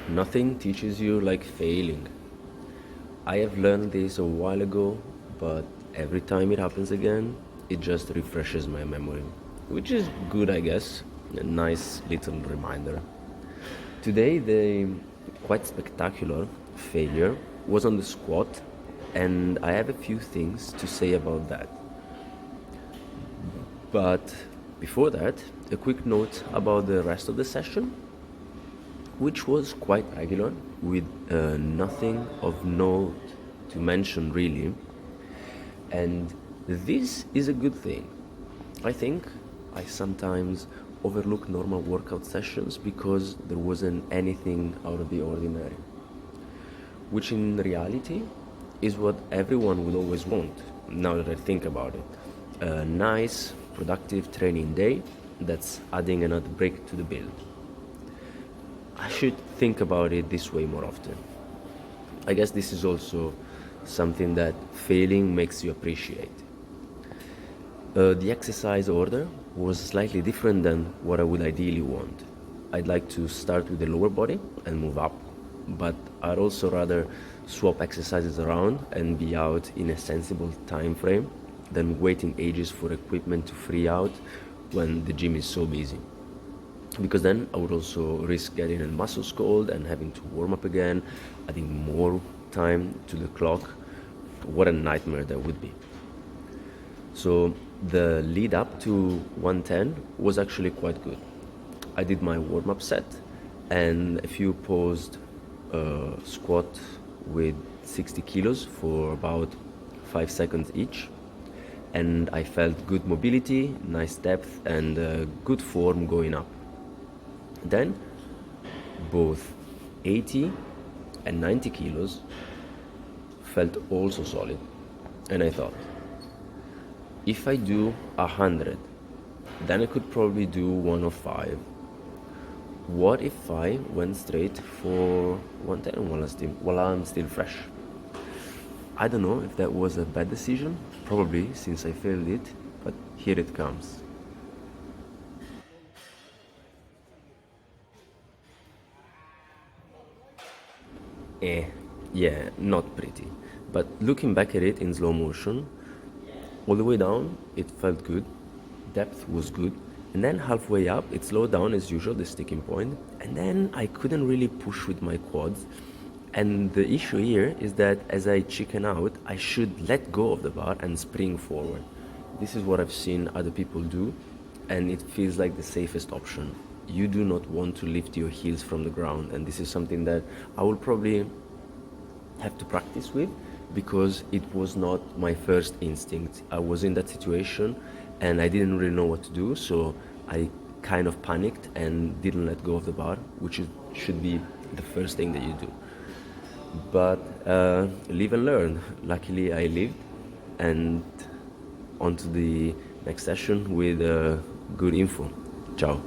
Nothing teaches you like failing. I have learned this a while ago, but every time it happens again, it just refreshes my memory, which is good, I guess. A nice little reminder. Today, the quite spectacular failure was on the squat, and I have a few things to say about that. But before that, a quick note about the rest of the session, which was quite regular, with nothing of note to mention really. And this is a good thing. I think I sometimes overlook normal workout sessions because there wasn't anything out of the ordinary, which in reality is what everyone would always want, now that I think about it. A nice, productive training day that's adding another brick to the build. I should think about it this way more often. I guess this is also something that failing makes you appreciate. The exercise order was slightly different than what I would ideally want. I'd like to start with the lower body and move up, but I'd also rather swap exercises around and be out in a sensible time frame than waiting ages for equipment to free out when the gym is so busy. Because then I would also risk getting a muscles cold and having to warm up again, adding more time to the clock. What a nightmare that would be. So the lead up to 110 was actually quite good. I did my warm up set and a few posed squat with 60 kilos for about 5 seconds each. And I felt good mobility, nice depth, and good form going up. Then both 80 and 90 kilos felt also solid. And I thought, if I do 100, then I could probably do 105. What if I went straight for 110 while I'm still fresh? I don't know if that was a bad decision, probably since I failed it, but here it comes. Yeah, not pretty. But looking back at it in slow motion, all the way down, it felt good. Depth was good. And then halfway up, it slowed down as usual, the sticking point. And then I couldn't really push with my quads. And the issue here is that as I chicken out, I should let go of the bar and spring forward. This is what I've seen other people do, and it feels like the safest option. You do not want to lift your heels from the ground, and this is something that I will probably have to practice with because it was not my first instinct. I was in that situation and I didn't really know what to do, so I kind of panicked and didn't let go of the bar, which should be the first thing that you do. But live and learn. Luckily, I lived, and on to the next session with good info. Ciao.